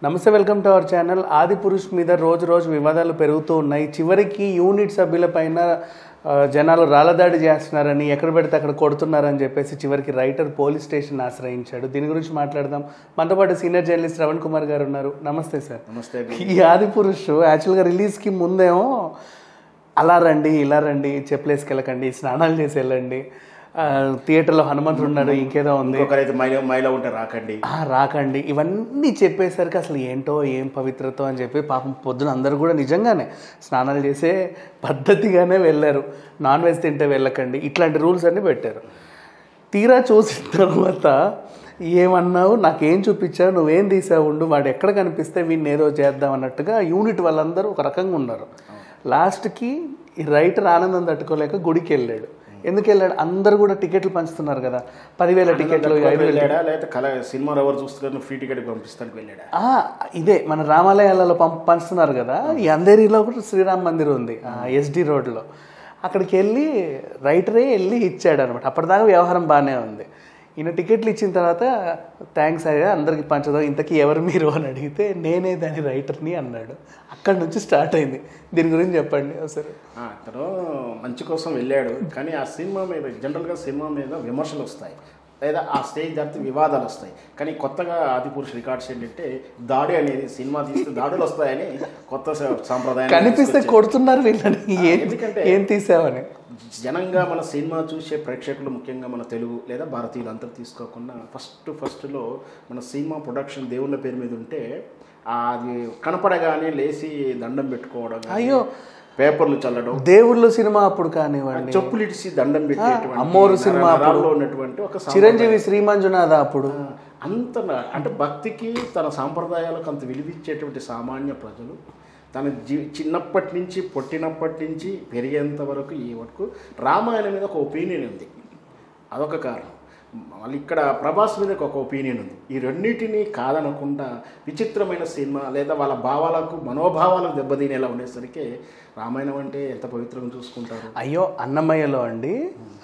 నమస్తే, welcome to our channel. Adipurush మీద రోజు రోజు వివాదాలు పెరుగుతూ ఉన్నాయి. చివరికి యూనిట్ సభ్యులపైన జనాలు రాళ్ళదాడి చేస్తున్నారని, ఎక్కడ పెడితే అక్కడ కొడుతున్నారని చెప్పేసి చివరికి రైటర్ పోలీస్ స్టేషన్ ఆశ్రయించాడు. దీని గురించి మాట్లాడదాం. మనతో పాటు సీనియర్ జర్నలిస్ట్ శ్రవణ్ కుమార్ గారు ఉన్నారు. నమస్తే సార్. నమస్తే. ఈ ఆదిపురుష్ యాక్చువల్గా రిలీజ్కి ముందేమో అలా రండి, ఇలా రండి, చెప్పులేసుకెళ్ళకండి, స్నానాలు చేసి వెళ్ళండి, థియేటర్లో హనుమంతుడు ఉన్నాడు, ఇంకేదో ఉంది, మైలో ఉంటే రాకండి, ఇవన్నీ చెప్పేసరికి అసలు ఏంటో ఏం పవిత్రతో అని చెప్పి పాపం పొద్దున అందరూ కూడా నిజంగానే స్నానాలు చేసే పద్ధతిగానే వెళ్ళారు. నాన్ వెజ్ తింటే వెళ్ళకండి, ఇట్లాంటి రూల్స్ అన్నీ పెట్టారు. తీరా చూసిన తర్వాత ఏమన్నావు, నాకేం చూపించావు, నువ్వేం తీసావు, ఉండు, వాడు ఎక్కడ కనిపిస్తే వీడిని ఏదో చేద్దాం అన్నట్టుగా యూనిట్ వాళ్ళందరూ ఒక రకంగా ఉన్నారు. లాస్ట్కి ఈ రైటర్ ఆనందం తట్టుకోలేక గుడికి వెళ్ళాడు. ఎందుకు వెళ్ళాడు? అందరు కూడా టికెట్లు పంచుతున్నారు కదా, 10,000 టికెట్లు, 5,000 సినిమా ఎవరు చూస్తున్నారు, ఫ్రీ టికెట్ పంపిస్తానికి వెళ్ళాడా? ఇదే మన రామాలయాలలో పంచుతున్నారు కదా. ఈ అంధేరిలో కూడా శ్రీరామ్ మందిర్ ఉంది, ఎస్డి రోడ్లో. అక్కడికి వెళ్ళి రైటరే వెళ్ళి ఇచ్చాడు అనమాట. అప్పటిదాకా వ్యవహారం బాగానే ఉంది. ఈయన టికెట్లు ఇచ్చిన తర్వాత థ్యాంక్స్ అయ్యా, అందరికి పంచదాం, ఇంతకీ ఎవరు మీరు అని అడిగితే నేనే దాని రైటర్ని అన్నాడు. అక్కడి నుంచి స్టార్ట్ అయింది. దీని గురించి చెప్పండి ఒకసారి. అతను మంచి కోసం వెళ్ళాడు, కానీ ఆ సినిమా మీద జనరల్గా సినిమా మీద విమర్శలు వస్తాయి, లేదా ఆ స్టేజ్ దాటి వివాదాలు వస్తాయి. కానీ కొత్తగా ఆదిపురుష్ రికార్డ్స్ ఏంటంటే దాడి అనేది, సినిమా తీస్తే దాడులు వస్తాయని కొత్త సాంప్రదాయం కనిపిస్తే కొడుతున్నారు వీళ్ళని, ఎందుకంటే ఏం తీసావని. జనంగా మన సినిమా చూసే ప్రేక్షకులు, ముఖ్యంగా మన తెలుగు లేదా భారతీయులు అంతా తీసుకోకుండా ఫస్ట్లో మన సినిమా ప్రొడక్షన్ దేవుళ్ళ పేరు మీద ఉంటే అది కనపడగానే లేచి దండం పెట్టుకోవడం, అయ్యో పేపర్లు చల్లడం, దేవుళ్ళు సినిమా అప్పుడు కానివ్వండి, చెప్పులు ఇడిసి దండం పెట్టేటువంటి, అమ్మోరు సినిమా ఉన్నటువంటి ఒక చిరంజీవి శ్రీమంజునాథ అప్పుడు అంత అంటే భక్తికి తన సాంప్రదాయాలకు అంత విలువిచ్చేటువంటి సామాన్య ప్రజలు తన చిన్నప్పటి నుంచి పుట్టినప్పటి నుంచి పెరిగేంత వరకు ఈ వరకు రామాయణం మీద ఒక ఒపీనియన్ ఉంది. అదొక కారణం. మళ్ళీ ఇక్కడ ప్రభాస్ మీద ఒక ఒపీనియన్ ఉంది. ఈ రెండింటినీ కాదనకుండా విచిత్రమైన సినిమా లేదా వాళ్ళ భావాలకు మనోభావాలకు దెబ్బతినేలా ఉండేసరికి రామాయణం అంటే ఎంత పవిత్రంగా చూసుకుంటారు. అయ్యో అన్నమయ్యలో అండి,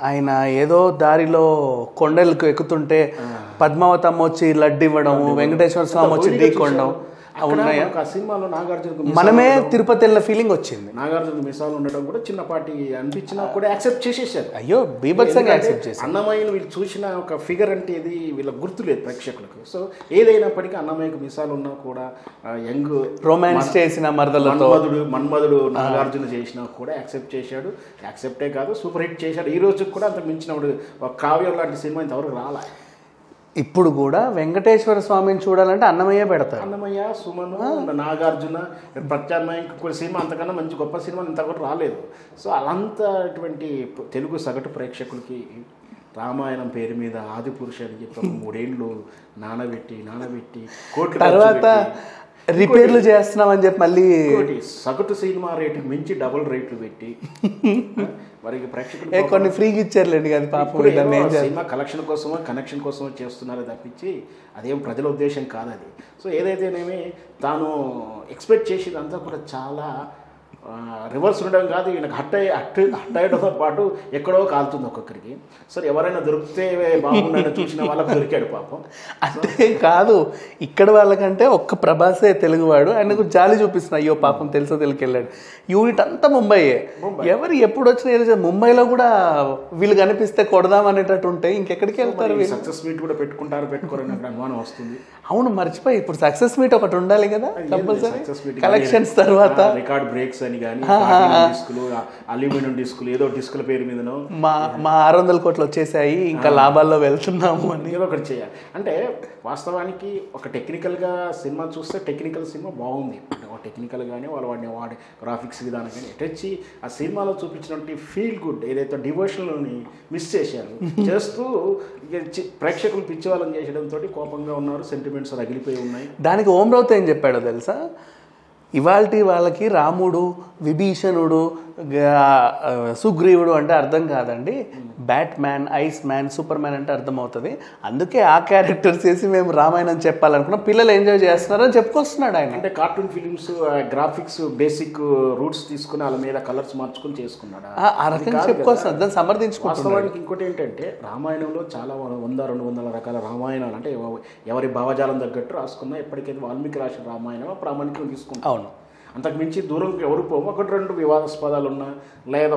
ఆయన ఏదో దారిలో కొండలకు ఎక్కుతుంటే పద్మావతమ్మ వచ్చి లడ్డు ఇవ్వడం, వెంకటేశ్వర స్వామి వచ్చి ఢీకొనడం, సినిమాలో నాగార్జున మనమే తిరుపతి వెళ్ళిన ఫీలింగ్ వచ్చింది. నాగార్జున మిసాలు ఉండడం కూడా చిన్నపాటి అనిపించినా కూడా యాక్సెప్ట్ చేసేసారు. అయ్యో బీభత్సంగా యాక్సెప్ట్ చేశారు. అన్నమయ్యను వీళ్ళు చూసిన ఒక ఫిగర్ అంటే ఇది వీళ్ళ గుర్తులేదు ప్రేక్షకులకు. సో ఏదైనప్పటికీ అన్నమయ్యకు మిసాలు ఉన్నా కూడా యంగ్ రొమాన్స్ చేసిన మన్మధుడు నాగార్జున చేసినా కూడా యాక్సెప్ట్ చేశాడు. యాక్సెప్టే కాదు, సూపర్ హిట్ చేశాడు. ఈ రోజు కూడా అంత మించినప్పుడు ఒక కావ్యం లాంటి సినిమా ఇంతవరకు రాలే. ఇప్పుడు కూడా వెంకటేశ్వర స్వామిని చూడాలంటే అన్నమయ్య పెడతారు. అన్నమయ్య, సుమను, నాగార్జున ప్రత్యామ్నాయం కొన్ని సినిమా అంతకన్నా మంచి గొప్ప సినిమా ఇంతవరకు రాలేదు. సో అలాంటి తెలుగు సగటు ప్రేక్షకులకి రామాయణం పేరు మీద ఆదిపురుష అని చెప్పి 3 ఏళ్ళు నానబెట్టి కోట్లు తర్వాత రిపేర్లు చేస్తున్నామని చెప్పి మళ్ళీ సగటు సినిమా రేటుకి మించి డబుల్ రేట్లు పెట్టి వారికి ప్రేక్షకులు కొన్ని ఫ్రీగా ఇచ్చారులేండి కదా పాపం. సినిమా కలెక్షన్ కోసమో కనెక్షన్ కోసమో చేస్తున్నారో తప్పించి అదేం ప్రజల ఉద్దేశం కాదు అది. సో ఏదైతేనేమి తాను ఎక్స్పెక్ట్ చేసేదంతా కూడా చాలా రివర్స్ ఉండడం కాదు. ఈయనకు హట్ అయ్యడంతో పాటు ఎక్కడో కాలుతుంది ఒక్కొక్కరికి. సరే ఎవరైనా దొరికితే బాగుండని చూసిన వాళ్ళకి దొరికాడు పాపం. అంటే కాదు, ఇక్కడ వాళ్ళకంటే ఒక్క ప్రభాసే తెలుగువాడు, ఆయనకు జాలి చూపిస్తున్నా, అయ్యో పాపం తెలుసో తెలికెళ్ళాడు. యూనిట్ అంతా ముంబైయే. ఎవరు ఎప్పుడు వచ్చినా ముంబైలో కూడా వీళ్ళు కనిపిస్తే కొడదాం అనేటట్టు ఉంటే ఇంకెక్కడికి వెళ్తారు? సక్సెస్ మీట్ కూడా పెట్టుకోరని అనుమానం వస్తుంది. అవును, మర్చిపోయి ఇప్పుడు సక్సెస్ మీట్ ఒకటి ఉండాలి కదా కంపల్సరీ. కలెక్షన్స్ తర్వాత రికార్డ్ బ్రేక్స్ అని కానీ డిస్కులు, అల్యూమినియం డిస్కులు, ఏదో డిస్కుల పేరు మీదనో మా 600 కోట్లు వచ్చేసాయి, ఇంకా లాభాల్లో వెళ్తున్నాము అని ఏదో ఒకటి చేయాలి. అంటే వాస్తవానికి ఒక టెక్నికల్గా సినిమా చూస్తే టెక్నికల్ సినిమా బాగుంది. ఒక టెక్నికల్గానే వాడి గ్రాఫిక్స్ విధానం కానీ ఎటొచ్చి ఆ సినిమాలో చూపించినటువంటి ఫీల్ గుడ్ ఏదైతే డివోషనల్ని మిస్ చేశారు. చేస్తూ ప్రేక్షకులు పిచ్చి వాళ్ళని చేయడంతో కోపంగా ఉన్నారు, సెంటిమెంట్స్ రగిలిపోయి ఉన్నాయి. దానికి ఓం రావుత్ ఏం చెప్పాడో తెలుసా? ఇవాల్టి వాళ్ళకి రాముడు, విభీషణుడు, సుగ్రీవుడు అంటే అర్థం కాదండి, bat man, ice man, super man అంటే అర్థం అవుతుంది. అందుకే ఆ క్యారెక్టర్స్ వేసి మేము రామాయణం చెప్పాలనుకున్నాం, పిల్లలు ఎంజాయ్ చేస్తున్నారని చెప్పుకొస్తున్నాడు ఆయన. అంటే cartoon films graphics basic roots తీసుకుని వాళ్ళ మీద కలర్స్ మార్చుకుని చేసుకున్నాడు. ఆ రకంగా చెప్పుకొస్తున్నాడు, దాన్ని సమర్థించుకుంటున్నాడు. వాస్తవానికి ఇంకోటి ఏంటంటే రామాయణంలో చాలా 100-200 రకాల రామాయణాలు అంటే ఎవరి భావజాలం తగ్గట్టు రాసుకున్నా ఎప్పటికైతే వాల్మీకి రాసిన రామాయణం ప్రామాణికం తీసుకుంటాం. అవును, అంతకు మించి దూరం ఎవరు పోవు. 1-2 వివాదాస్పదాలు ఉన్నా లేదా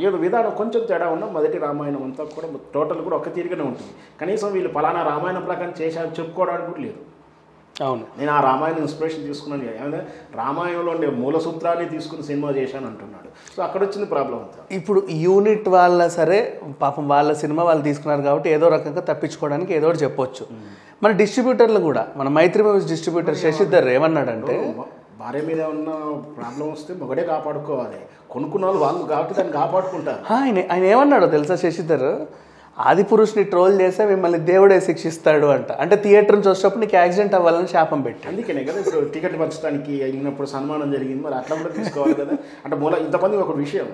ఏదో విధానం కొంచెం తేడా ఉన్నా మొదటి రామాయణం అంతా కూడా టోటల్ కూడా ఒక తీరుగానే ఉంటుంది. కనీసం వీళ్ళు పలానా రామాయణం ప్రకారం చేశారు చెప్పుకోవడానికి కూడా లేదు. అవును, నేను ఆ రామాయణం ఇన్స్పిరేషన్ తీసుకున్నాను, ఏమైనా రామాయణంలో ఉండే మూల సూత్రాన్ని తీసుకుని సినిమా చేశాను అంటున్నాడు. సో అక్కడ వచ్చింది ప్రాబ్లం అంతా. ఇప్పుడు యూనిట్ వాళ్ళ సరే పాపం వాళ్ళ సినిమా వాళ్ళు తీసుకున్నారు కాబట్టి ఏదో రకంగా తప్పించుకోవడానికి ఏదో ఒకటి చెప్పొచ్చు. మన డిస్ట్రిబ్యూటర్లు కూడా, మన మైత్రి మూవీస్ డిస్ట్రిబ్యూటర్ శశిధర్ ఏమన్నాడంటే, భార్య మీద ఉన్న ప్రాబ్లం వస్తే మొగడే కాపాడుకోవాలి, కొనుక్కున్న వాళ్ళు కాబట్టి దాన్ని కాపాడుకుంటారు. ఆయన ఏమన్నాడో తెలుసా శశిధర్, ఆదిపురుషుని ట్రోల్ చేస్తే మిమ్మల్ని దేవుడే శిక్షిస్తాడు అంట. అంటే థియేటర్ నుంచి వచ్చేటప్పుడు నీకు యాక్సిడెంట్ అవ్వాలని శాపం పెట్టి, అందుకనే కదా ఇప్పుడు టికెట్ పంచడానికి వెళ్ళినప్పుడు సన్మానం జరిగింది, మరి అట్లా కూడా తీసుకోవాలి కదా. అంటే ఇంతమంది ఒక విషయం,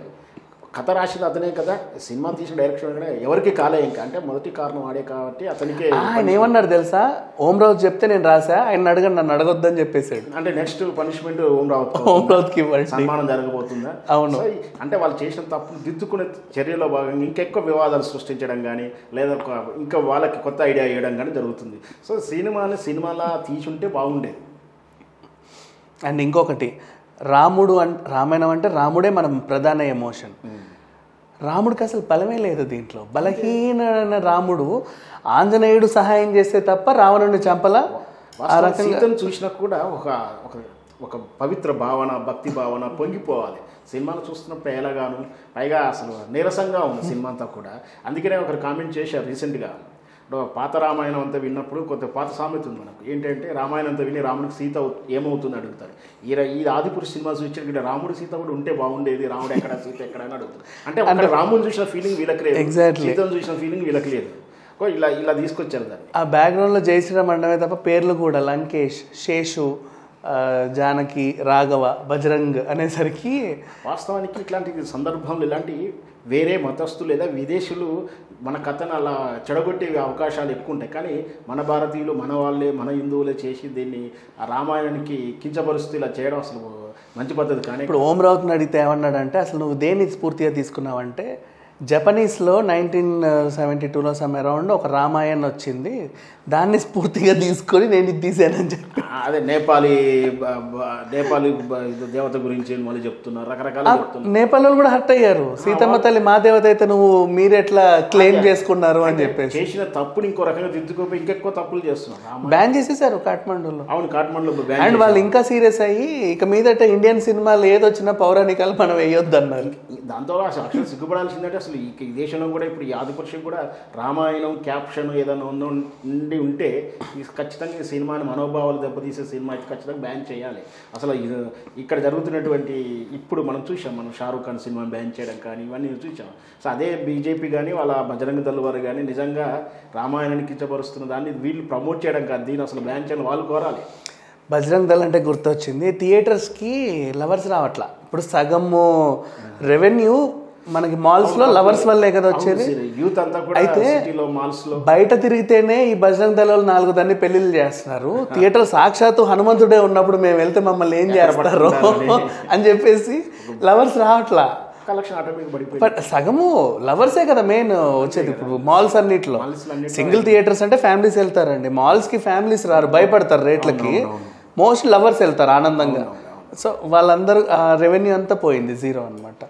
కథ రాసింది అతనే కదా, సినిమా తీసిన డైరెక్షన్ కూడా ఎవరికి కాలే ఇంకా, అంటే మొదటి కారణం ఆడే కాబట్టి అతనికి. ఆయన ఏమన్నాడు తెలుసా, ఓం రావుత్ చెప్తే నేను రాసా, ఆయన అడగండి నన్ను అడగొద్దని చెప్పేసాడు. అంటే నెక్స్ట్ పనిష్మెంట్ ఓం రావుత్కి సన్మానం జరగబోతుందా? అవును. అంటే వాళ్ళు చేసిన తప్పును దిద్దుకునే చర్యలో భాగంగా ఇంకెక్కువ వివాదాలు సృష్టించడం కానీ లేదా ఇంకా వాళ్ళకి కొత్త ఐడియా ఇవ్వడం కానీ జరుగుతుంది. సో సినిమాలా తీసుంటే బాగుండేది. అండ్ ఇంకొకటి, రామాయణం అంటే రాముడే మనం ప్రధాన ఎమోషన్. రాముడికి అసలు బలమే లేదు దీంట్లో. బలహీన రాముడు ఆంజనేయుడు సహాయం చేస్తే తప్ప రావణుడిని చంపలా. ఆ రకంగా సీతను చూసినా కూడా ఒక పవిత్ర భావన, భక్తి భావన పొంగిపోవాలి. సినిమాను చూస్తున్నప్పుడు ఎలాగాను, పైగా అసలు నీరసంగా ఉంది సినిమా అంతా కూడా. అందుకనే ఒకరు కామెంట్ చేశారు రీసెంట్గా, పాత రామాయణం అంతా విన్నప్పుడు కొంత పాత సామెత ఉంది మనకు, ఏంటంటే రామాయణం అంతా విని రాముడికి సీత ఏమవుతుంది అడుగుతారు. ఈ ఆదిపురుష సినిమా చూసినట్టు రాముడు సీత కూడా ఉంటే బాగుండేది, రాముడు ఎక్కడ సీత ఎక్కడ అని అడుగుతారు. అంటే రాముని చూసిన ఫీలింగ్ వీళ్ళకి లేదు, సీతను చూసిన ఫీలింగ్ వీళ్ళకి లేదు. ఇలా తీసుకొచ్చారు దాన్ని. ఆ బ్యాక్గ్రౌండ్లో జయశ్రీరామ్ అండమే తప్ప పేర్లు కూడా లంకేష్, శేషు, జానకి, రాఘవ, బజరంగ్ అనేసరికి వాస్తవానికి ఇట్లాంటి సందర్భంలో ఇలాంటి వేరే మతస్థులు లేదా విదేశీయులు మన కథను అలా చెడగొట్టే అవకాశాలు ఎక్కువ ఉంటాయి. కానీ మన భారతీయులు, మన వాళ్ళే, మన హిందువులే చేసి దీన్ని ఆ రామాయణానికి కించపరుస్తూ ఇలా చేయడం అసలు మంచి పద్ధతి. కానీ ఇప్పుడు ఓం రావుత్ని అడిగితే ఏమన్నాడంటే, అసలు నువ్వు దేన్ని స్ఫూర్తిగా తీసుకున్నావంటే, జపనీస్లో 1972లో సమ్ అరౌండ్ ఒక రామాయణం వచ్చింది, దాన్ని స్ఫూర్తిగా తీసుకొని నేను ఇది తీసానని చెప్పి. అదే నేపాలీ దేవత గురించి మళ్ళీ చెప్తున్నారు, రకరకాల చెప్తున్నారు. నేపాల్ కూడా హర్ట్ అయ్యారు, సీతమ్మ తల్లి మా దేవత అయితే నువ్వు మీరెట్లా క్లెయిమ్ చేసుకున్నారు అని చెప్పేసి. చేసిన తప్పుని ఇంకో రకంగా దిద్దుకోపోయి ఇంకెక్కువ తప్పులు చేస్తున్నారు. బ్యాన్ చేసేసారు కాఠ్మండూలో. అవును, కాఠ్మండూలో. అండ్ వాళ్ళు ఇంకా సీరియస్ అయ్యి ఇక మీదట ఇండియన్ సినిమాలు ఏదొచ్చినా పౌరాణికాలు మనం వేయొద్దు అన్నారు. దాంతో అసలు సిగ్గుపడాల్సిందంటే అసలు ఈ దేశంలో కూడా ఇప్పుడు ఈ ఆదిపురుషుడు కూడా రామాయణం క్యాప్షన్ ఏదైనా ఉంటే ఖచ్చితంగా ఈ సినిమాని మనోభావాలు దెబ్బతీసే సినిమా అయితే ఖచ్చితంగా బ్యాన్ చేయాలి. అసలు ఇక్కడ జరుగుతున్నటువంటి ఇప్పుడు మనం చూసాం, మనం షారూఖ్ ఖాన్ సినిమాని బ్యాన్ చేయడం కానీ ఇవన్నీ చూసాం. సో అదే బీజేపీ కానీ వాళ్ళ బజరంగ దళ్ వారు కానీ నిజంగా రామాయణాన్ని కించపరుస్తున్న దాన్ని వీళ్ళు ప్రమోట్ చేయడం కాదు, దీన్ని అసలు బ్యాన్ చేయాలని వాళ్ళు కోరాలి. బజరంగ్ దళ్ అంటే గుర్తొచ్చింది, థియేటర్స్కి లవర్స్ రావట్లా. ఇప్పుడు సగము రెవెన్యూ మనకి మాల్స్లో లవర్స్ వల్లే కదా వచ్చేది. యూత్ అంతా కూడా అయితే మాల్స్లో బయట తిరిగితేనే ఈ బజరంగ్ దళాలు 4 దాన్ని పెళ్లిళ్ళు చేస్తున్నారు. థియేటర్ సాక్షాత్తు హనుమంతుడే ఉన్నప్పుడు మేము వెళ్తే మమ్మల్ని ఏం చేస్తారు అని చెప్పేసి లవర్స్ రావట్లా. కలెక్షన్ ఆటోమేటిక్ పడిపోయింది. సగము లవర్సే కదా మెయిన్ వచ్చేది. ఇప్పుడు మాల్స్ అన్నిట్లో సింగిల్ థియేటర్స్ అంటే ఫ్యామిలీస్ వెళ్తారండి, మాల్స్కి ఫ్యామిలీస్ రారు, భయపడతారు రేట్లకి. మోస్ట్ లవర్స్ వెళ్తారు ఆనందంగా. సో వాళ్ళందరూ ఆ రెవెన్యూ అంతా పోయింది, జీరో అనమాట.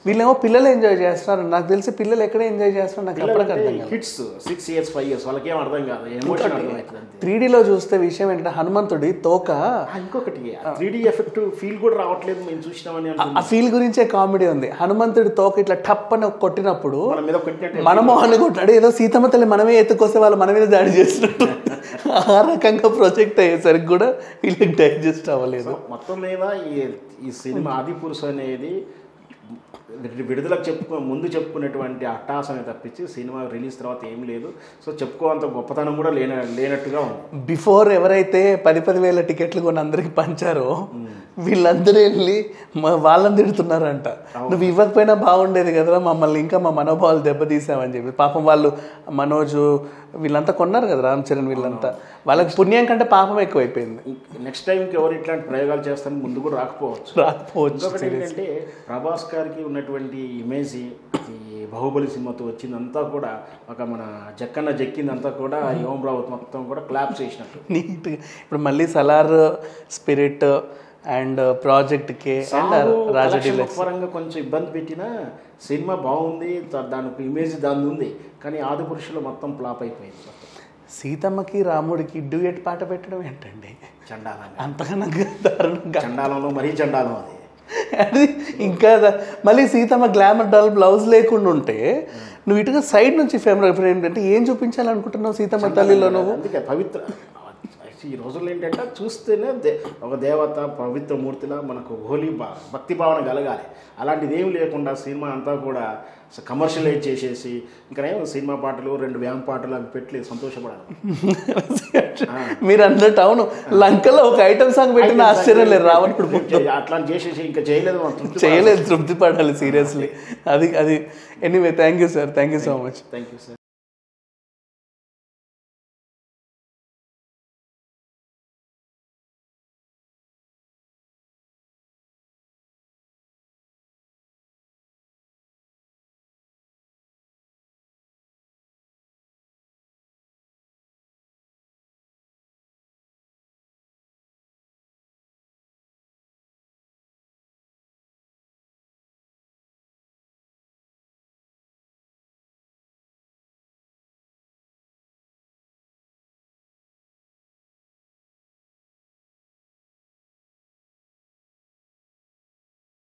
వీళ్ళేమో పిల్లలు ఎంజాయ్ చేస్తున్నారు. నాకు తెలిసి పిల్లలు ఎక్కడే ఎంజాయ్ చేస్తున్నారు నాకు ఎప్పటికీ అర్థం కాదు. కిడ్స్ 6 years 5 years వాళ్ళకి ఏం అర్థం కాదు, ఎమోషన్ అర్థమవుతుంది. 3Dలో చూస్తే విషయం ఏంటంటే హనుమంతుడి తోక, ఇంకొకటి 3D ఎఫెక్ట్ ఫీల్ కూడా రావట్లేదు మేము చూసినామని. ఆ ఫీల్ గురించే కామెడీ ఉంది. హనుమంతుడి తోక ఇట్లా టప్ అని కొట్టినప్పుడు మనము అనుకుంటాడు ఏదో సీతమ్మ తల్లి మనమే ఎత్తుకొస్తే వాళ్ళు మన మీద దాడి చేసినట్టు. ఆ రకంగా ప్రొజెక్ట్ అయ్యేసరికి కూడా వీళ్ళకి డైజెస్ట్ అవ్వలేదు. మొత్తం మీద ఈ సినిమా ఆదిపురుషు అనేది విడుదలకు ముందు చెప్పుకునేటువంటి అట్టాసమే తప్పించి సినిమా రిలీజ్ తర్వాత ఏం లేదు. సో చెప్పుకోవంత గొప్పతనం కూడా లేనట్టుగా ఉంది. బిఫోర్ ఎవరైతే 10,000 టికెట్లు కొని అందరికి పంచారో వీళ్ళందరూ వెళ్ళి వాళ్ళని తిడుతున్నారంట, నువ్వు ఇవ్వకపోయినా బాగుండేది కదరా, మమ్మల్ని ఇంకా మా మనోభావాలు దెబ్బతీసామని చెప్పి. పాపం వాళ్ళు మనోజు వీళ్ళంతా కొన్నారు కదా, రామ్ చరణ్ వీళ్ళంతా, వాళ్ళకి పుణ్యం కంటే పాపం ఎక్కువైపోయింది. నెక్స్ట్ టైంకి ఎవరు ఇట్లాంటి ప్రయోగాలు చేస్తారని ముందు కూడా రాకపోవచ్చు. ఇంకొకటి ఏంటంటే ప్రభాస్ గారికి ఉన్నటువంటి ఇమేజ్ ఈ బాహుబలి సినిమాతో వచ్చిందంతా కూడా ఒక మన జక్కన్న జక్కిందంతా కూడా యోమ్ రావత్ మొత్తం కూడా క్లాప్స్ చేసినట్టు నీట్గా. ఇప్పుడు మళ్ళీ సలార్ స్పిరిట్ అండ్ ప్రాజెక్ట్ కే పరంగా కొంచెం ఇబ్బంది పెట్టినా సినిమా బాగుంది, దానికి ఇమేజ్ దాని ఉంది. కానీ ఆదిపురుషులు మొత్తం ఫ్లాప్ అయిపోయింది. సీతమ్మకి రాముడికి డ్యూయట్ పాట పెట్టడం ఏంటండి చండాలంగా, అంతకన్నా దారుణంగా, చండాలంలో మరీ చండాలం అది. అది ఇంకా మళ్ళీ సీతమ్మ గ్లామర్ డాల్ బ్లౌజ్ లేకుండా ఉంటే నువ్వు ఇటుగా సైడ్ నుంచి ఫ్రేమ్ అంటే ఏం చూపించాలనుకుంటున్నావు సీతమ్మ తల్లిలో నువ్వు? అందుకే పవిత్ర ఈ రోజుల్లో ఏంటంటే చూస్తేనే ఒక దేవత పవిత్ర మూర్తిలా మనకు హోలీ భక్తి భావన కలగాలి. అలాంటిది ఏం లేకుండా సినిమా అంతా కూడా కమర్షియలైజ్ చేసేసి ఇంకా సినిమా పాటలు 2 వ్యామ్ పాటలు అవి పెట్టి సంతోషపడాలి. మీరు అన్నట్టు అవును, లంకలో ఒక ఐటమ్ సాంగ్ పెట్టిన ఆశ్చర్యం లేదు. రావణుడు అట్లా చేసేసి ఇంకా చేయలేదు, తృప్తి పడాలి సీరియస్లీ. అది anyway, thank you sir, thank you so much. Thank you sir.